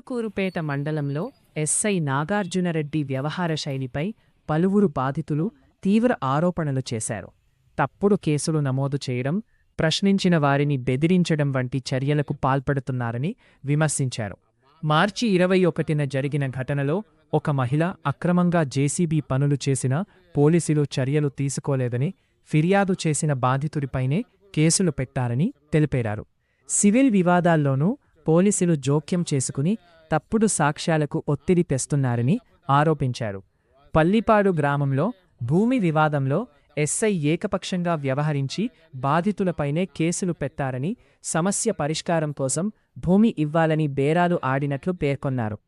ఇందుకూరుపేట మండలంలో ఎస్ఐ నాగార్జునరెడ్డి వ్యవహార శైలిపై పలువురు బాధితులు తీవ్ర ఆరోపణలు చేశారు. తప్పుడు కేసులు నమోదు చేయడం, ప్రశ్నించిన వారిని బెదిరించడం వంటి చర్యలకు పాల్పడుతున్నారని విమర్శించారు. మార్చి 21న జరిగిన ఘటనలో ఒక మహిళ అక్రమంగా జేసీబీ పనులు చేసినా పోలీసులు చర్యలు తీసుకోలేదని ఫిర్యాదు చేసిన బాధితుడిపైనే కేసులు పెట్టారని తెలిపారు. సివిల్ వివాదాల్లోనూ పోలీసులు జోక్యం చేసుకుని తప్పుడు సాక్ష్యాలకు ఒత్తిడి తెస్తున్నారని ఆరోపించారు. పల్లిపాడు గ్రామంలో భూమి వివాదంలో ఎస్ఐ ఏకపక్షంగా వ్యవహరించి బాధితులపైనే కేసులు పెట్టారని, సమస్య పరిష్కారం కోసం భూమి ఇవ్వాలని బేరాలు ఆడినట్లు పేర్కొన్నారు.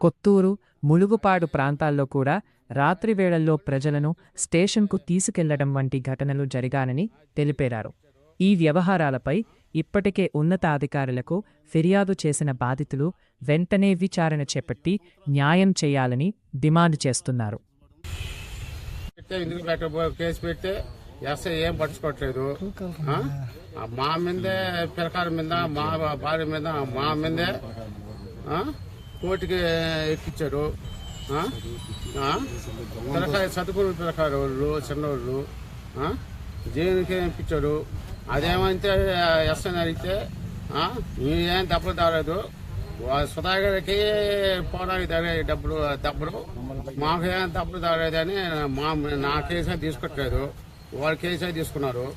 కొత్తూరు, ములుగుపాడు ప్రాంతాల్లో కూడా రాత్రివేళల్లో ప్రజలను స్టేషన్కు తీసుకెళ్లడం వంటి ఘటనలు జరిగానని తెలిపారు. ఈ వ్యవహారాలపై ఇప్పటికే ఉన్నతాధికారులకు ఫిర్యాదు చేసిన బాధితులు వెంటనే విచారణ చేపట్టి న్యాయం చేయాలని డిమాండ్ చేస్తున్నారు. కేసు పెడితే ఎస్ఐ ఏం పట్టించుకోవట్లేదు. మా మీదే పిల్లకాయల మీద, మా భార్య మీద, మా మీదే కోర్టుకి ఎక్కించారు. పిల్లకాయ చదువుకున్న పిల్లకాయలు వాళ్ళు, చిన్నవాళ్ళు జైలుకి పంపించారు. అదేమంటే ఎస్ఐని అడిగితే మీరేం డబ్బులు తాగలేదు, సుధాకర్కి పోవడానికి తగ్గ డబ్బులు మాకు ఏం డబ్బులు తాగలేదని నా కేసే తీసుకోవట్లేదు, వాళ్ళ కేసే తీసుకున్నారు.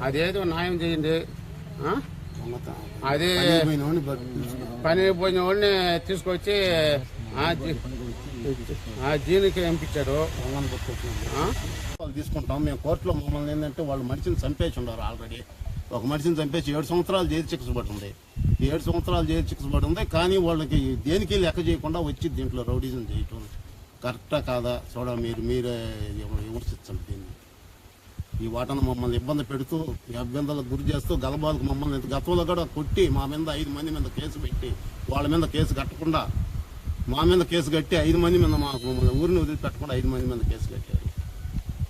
అదేదో న్యాయం చేయండి. అదే పని పోయిన వాడిని తీసుకొచ్చి జీనికి పంపించారు. తీసుకుంటాం మేము కోర్టులో. మమ్మల్ని ఏంటంటే వాళ్ళు మనిషిని చంపేసి ఉన్నారు. ఆల్రెడీ ఒక మనిషిని చంపేసి 7 సంవత్సరాలు జైలు శిక్ష పడుతుంది. 7 సంవత్సరాలు జైలు శిక్ష పడుతుంది. కానీ వాళ్ళకి దేనికి లెక్క చేయకుండా వచ్చి దీంట్లో రౌడీజం చేయటం కరెక్టా కాదా మీరే విమర్శించండి. దీన్ని ఈ వాటను మమ్మల్ని ఇబ్బంది పెడుతూ, ఇబ్బందులకు గురి చేస్తూ, గలబాలకు మమ్మల్ని గతంలో కూడా కొట్టి మా మీద 5 మంది మీద కేసు పెట్టి, వాళ్ళ మీద కేసు కట్టకుండా మా మీద కేసు కట్టి 5 మంది మీద మమ్మల్ని ఊరిని వదిలిపెట్టకుండా 5 మంది మీద కేసు కట్టారు.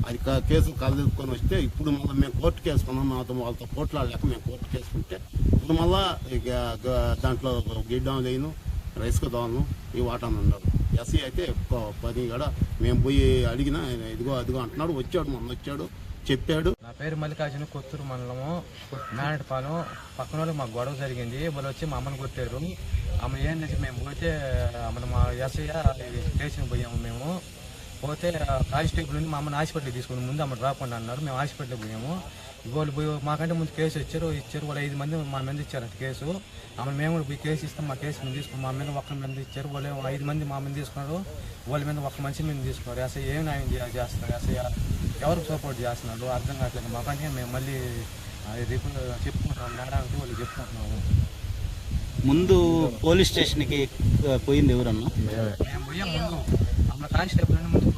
అది కేసులు కలదుకొని వస్తే ఇప్పుడు మళ్ళీ మేము కోర్టుకు వేసుకున్నాం. వాళ్ళతో కోర్టులాడలేక మేము కోర్టుకు వేసుకుంటే ఇప్పుడు మళ్ళా దాంట్లో గిడ్డం లేను, రైస్కు దోలను ఈ వాటాను ఉన్నారు. ఎస్సీ అయితే 10 కూడా మేము పోయి అడిగినా ఇదిగో అదిగో అంటున్నాడు. వచ్చాడు, మొన్న వచ్చాడు, చెప్పాడు. నా పేరు మల్లికార్జున, కొత్తూరు మండలము మేనటపాలెం. పక్కన వాళ్ళకి మాకు గొడవ జరిగింది. వాళ్ళు వచ్చి మా అమ్మని కొట్టారు. ఆమె ఏం చేసి మేము పోతే మా ఎస్ఐ స్టేషన్ పోయాము. మేము పోతే కానిస్టేబుల్ నుండి మా అమ్మని హాస్పిటల్కి తీసుకుని ముందు అమ్మ రాకుండా అన్నారు. మేము హాస్పిటల్కి పోయాము. వాళ్ళు పోయి మాకంటే ముందు కేసు ఇచ్చారు. వాళ్ళు 5 మంది మా మీద ఇచ్చారు కేసు. మేము కూడా పోయి కేసు ఇస్తాం, మా కేసు మీద తీసుకుని మా మీద ఒక్క మీద ఇచ్చారు. వాళ్ళు 5 మంది మా మీద తీసుకున్నారు. వాళ్ళ మీద ఒక్క మనిషి మీద తీసుకున్నారు. అసలు ఏం న్యాయం చేస్తున్నారు? అసలు ఎవరికి సపోర్ట్ చేస్తున్నారు అర్థం కావట్లేదు మాకంటే. మేము మళ్ళీ చెప్పుకుంటున్నాం, మేడానికి వాళ్ళు చెప్పుకుంటున్నాము. ముందు పోలీస్ స్టేషన్కి పోయింది ఎవరన్నా? మేము పోయాం. ముందు అమ్మ కానిస్టేబుల్ ముందు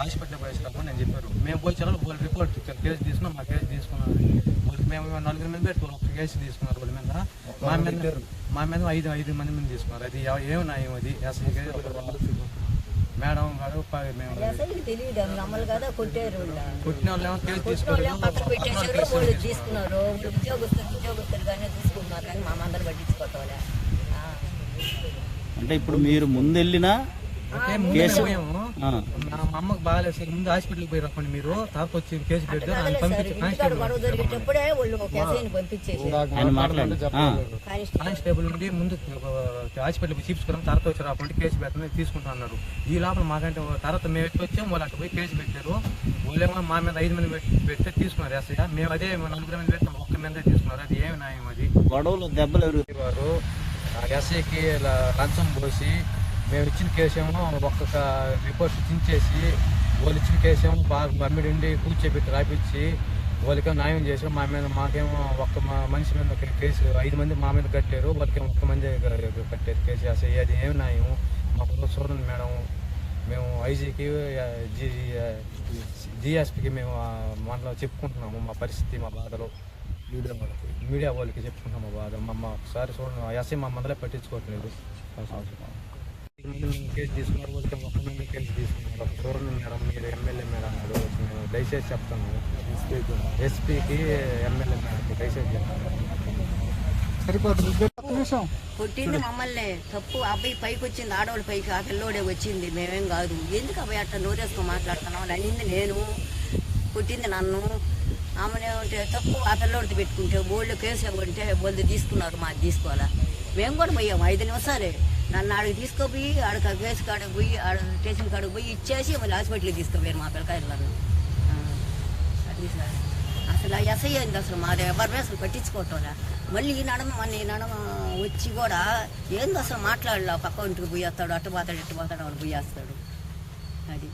హాస్పిటల్ పోయేస్తాము నేను చెప్పారు. మేము పోయిన వాళ్ళు రిపోర్ట్ కేసు తీసుకున్నాం, మా కేసు తీసుకున్నారు. వాళ్ళకి మేము 4 మంది పెట్టి ఒక కేసు తీసుకున్నారు. వాళ్ళ మీద మా మీద 5 మంది మీద తీసుకున్నారు. అది ఏమి న్యాయం? అది మేడం గారు కొట్టిన వాళ్ళు ఏమో కేసు తీసుకున్నారు. ఉద్యోగస్తులుగానే తీసుకున్నారు, కానీ మా మందరు పట్టించుకోవాలి. అంటే ఇప్పుడు మీరు ముందెళ్ళినా కేసు మా అమ్మకు బాగాలేదు, ముందు హాస్పిటల్కి పోయి రప్పండి మీరు, తర్వాత వచ్చి కేసు పెట్టారు. కానిస్టేబుల్ నుండి ముందు హాస్పిటల్కి చూపించుకున్నాం, తర్వాత వచ్చి రాకుండా కేసు పెట్టమని తీసుకుంటా అన్నారు. ఈ లోపల మాకంటే తర్వాత మేము ఎట్లా వచ్చాము, వాళ్ళు అక్కడ పోయి కేసు పెట్టారు. వాళ్ళేమో మా మీద 5 మంది పెడితే తీసుకున్నారు ఎస్ఐ. మేము అదే 4 మంది పెట్టాం, ఒక్క మీద తీసుకున్నారు. అది ఏమి న్యాయం? అది గొడవలు దెబ్బలు వారు ఎస్ఐకి లంచం పోసి మేము ఇచ్చిన కేసు ఏమో ఒక్కొక్క రిపోర్ట్ చించేసి, వాళ్ళు ఇచ్చిన కేసు ఏమో బాగా మమ్మిడి ఉండి కూర్చోబెట్టి రాపించి వాళ్ళకేమో న్యాయం చేసాం. మాకేమో ఒక్క మనిషి మీద కేసు 5 మంది మా మీద కట్టారు. వాళ్ళకేమో ఒక్క మంది కట్టారు కేసు. అసలు అది ఏమి న్యాయం? మాకు చూడండి మేడం, మేము ఐజీకి డిఎస్పీకి మేము మనలో చెప్పుకుంటున్నాము మా పరిస్థితి, మా బాధలు. మీడియా వాళ్ళకి చెప్పుకుంటున్నాం మా బాధ. ఒకసారి చూడండి, ఎస్ఐ మా మందలే పట్టించుకోవట్లేదు. కేసు తీసుకున్నారు, వాళ్ళకి ఒక్క మంది కేసు తీసుకున్నారు. చూడండి మేడం, మీరు ఎమ్మెల్యే మేడం అన్నారు. మేము దయచేసి చెప్తాను, ఎస్పీకి ఎమ్మెల్యే మేడం దయచేసి చెప్తాను. సరిపోతుంది. కొట్టింది మమ్మల్ని తప్పు. అబ్బాయి పైకి వచ్చింది, ఆడవాళ్ళ పైకి, ఆ పిల్లోడే వచ్చింది, మేమేం కాదు. ఎందుకు అబ్బాయి అట్లా నోరేసుకొని మాట్లాడుతున్నాం అని అనింది. నేను కొట్టింది నన్ను. ఆమెనే ఉంటే తప్పు, ఆ పిల్లోడితో పెట్టుకుంటే బోల్డ్ కేసు ఇవ్వంటే బోల్డ్ తీసుకున్నారు, మాది తీసుకోవాలా. మేము కూడా పోయాము 5 నిమిషాలే. నన్ను ఆడికి తీసుకుపోయి ఆడికి ఆ కేసు కాడికి పోయి ఆడ స్టేషన్ కాడికి పోయి ఇచ్చేసి మళ్ళీ హాస్పిటల్కి తీసుకుపోయారు మా పిల్లకాయలను. అది సార్ అసలు ఎస్ఐ అయింది. అసలు మాది ఎవరి అసలు పట్టించుకోవటంలా. మళ్ళీ ఈ నడమ వచ్చి కూడా ఏంది అసలు మాట్లాడలే. పక్క ఇంటికి పోయేస్తాడు, అటు పోతాడు, ఇటు పోతాడు, వాడు పోయేస్తాడు. అది